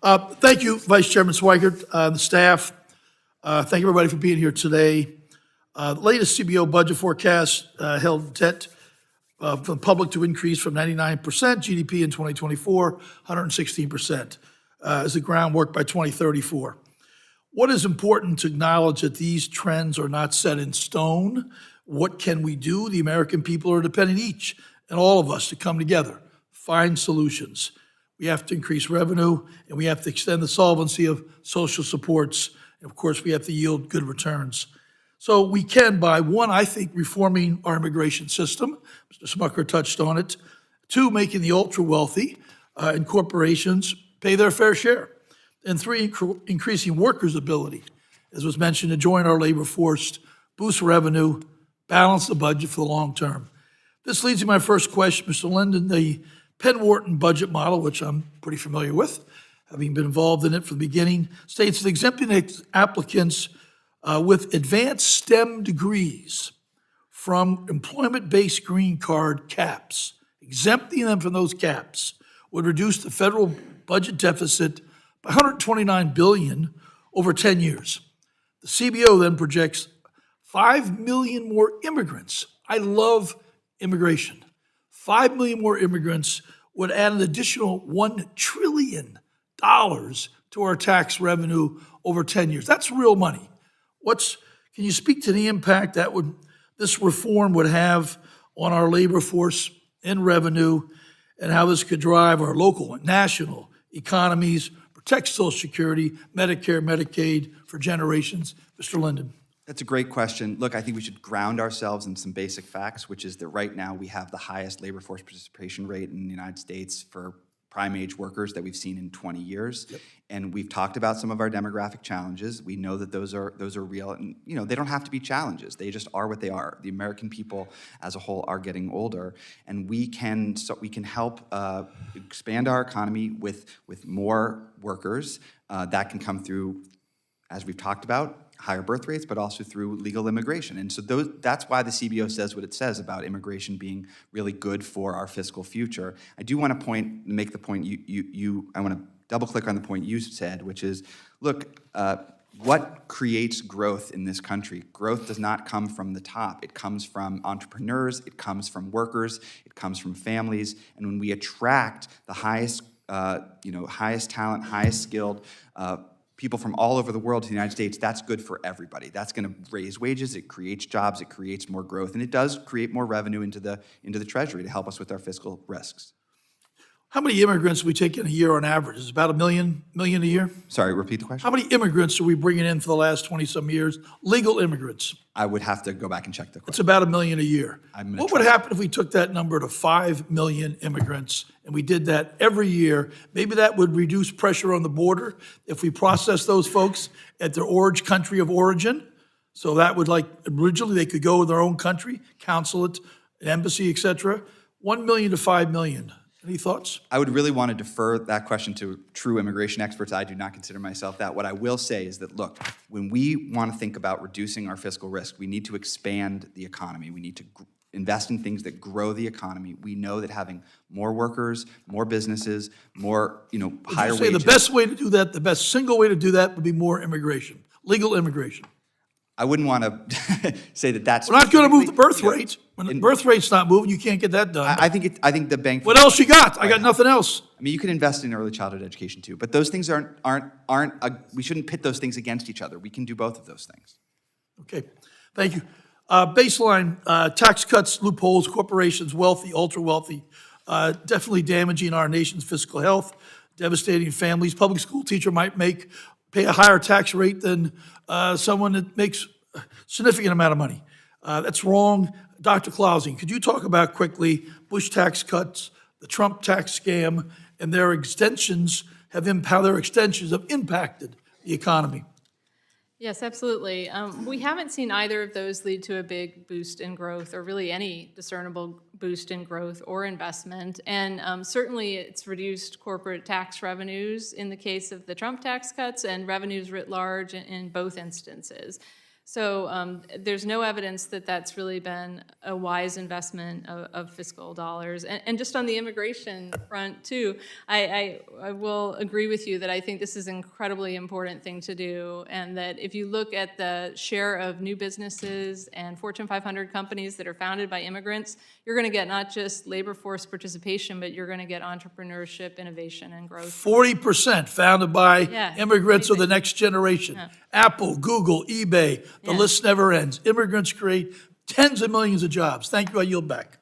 Thank you, Vice Chairman Swigert, the staff. Thank everybody for being here today. The latest CBO budget forecast held debt for the public to increase from 99% GDP in 2024, 116% as the groundwork by 2034. What is important to acknowledge that these trends are not set in stone. What can we do? The American people are depending each and all of us to come together, find solutions. We have to increase revenue, and we have to extend the solvency of social supports. And of course, we have to yield good returns. So we can, by one, I think, reforming our immigration system. Mr. Smucker touched on it. Two, making the ultra-wealthy and corporations pay their fair share. And three, increasing workers' ability, as was mentioned, to join our labor force, boost revenue, balance the budget for the long term. This leads to my first question, Mr. Linden. The Penn-Wharton budget model, which I'm pretty familiar with, having been involved in it from the beginning, states that exempting applicants with advanced STEM degrees from employment-based green card caps, exempting them from those caps, would reduce the federal budget deficit by $129 billion over 10 years. The CBO then projects 5 million more immigrants. I love immigration. 5 million more immigrants would add an additional $1 trillion to our tax revenue over 10 years. That's real money. Can you speak to the impact that this reform would have on our labor force and revenue, and how this could drive our local and national economies, protect Social Security, Medicare, Medicaid for generations? Mr. Linden. That's a great question. Look, I think we should ground ourselves in some basic facts, which is that right now we have the highest labor force participation rate in the United States for prime age workers that we've seen in 20 years. Yep. And we've talked about some of our demographic challenges. We know that those are real, and they don't have to be challenges. They just are what they are. The American people as a whole are getting older, and we can help expand our economy with more workers. That can come through, as we've talked about, higher birth rates, but also through legal immigration. And so that's why the CBO says what it says about immigration being really good for our fiscal future. I do want to make the point I want to double click on the point you said, which is, look, what creates growth in this country? Growth does not come from the top. It comes from entrepreneurs, it comes from workers, it comes from families. And when we attract the highest talent, highest skilled people from all over the world to the United States, that's good for everybody. That's going to raise wages, it creates jobs, it creates more growth, and it does create more revenue into the Treasury to help us with our fiscal risks. How many immigrants do we take in a year on average? Is it about a million a year? Sorry, repeat the question. How many immigrants are we bringing in for the last 20-some years? Legal immigrants. I would have to go back and check the question. It's about a million a year. What would happen if we took that number to 5 million immigrants and we did that every year? Maybe that would reduce pressure on the border if we process those folks at their country of origin. So that would, like, originally they could go to their own country, consulate, an embassy, et cetera. 1 million to 5 million. Any thoughts? I would really want to defer that question to true immigration experts. I do not consider myself that. What I will say is that, look, when we want to think about reducing our fiscal risk, we need to expand the economy. We need to invest in things that grow the economy. We know that having more workers, more businesses, more, higher wages. The best way to do that, the best single way to do that would be more immigration, legal immigration. I wouldn't want to say that that's. We're not going to move the birth rate. When the birth rate's not moving, you can't get that done. I think the bank. What else you got? I got nothing else. I mean, you can invest in early childhood education too, but those things aren't. We shouldn't pit those things against each other. We can do both of those things. Okay, thank you. Baseline tax cuts, loopholes, corporations, wealthy, ultra wealthy, definitely damaging our nation's fiscal health, devastating families. Public school teacher might pay a higher tax rate than someone that makes a significant amount of money. That's wrong. Dr. Clausing, could you talk about quickly Bush tax cuts, the Trump tax scam, and their extensions have impacted the economy? Yes, absolutely. We haven't seen either of those lead to a big boost in growth, or really any discernible boost in growth or investment. And certainly it's reduced corporate tax revenues in the case of the Trump tax cuts, and revenues writ large in both instances. So there's no evidence that that's really been a wise investment of fiscal dollars. And just on the immigration front too, I will agree with you that I think this is an incredibly important thing to do, and that if you look at the share of new businesses and Fortune 500 companies that are founded by immigrants, you're going to get not just labor force participation, but you're going to get entrepreneurship, innovation, and growth. 40% founded by Yeah, immigrants of the next generation. Apple, Google, eBay, the Yeah. list never ends. Immigrants create tens of millions of jobs. Thank you. I yield back.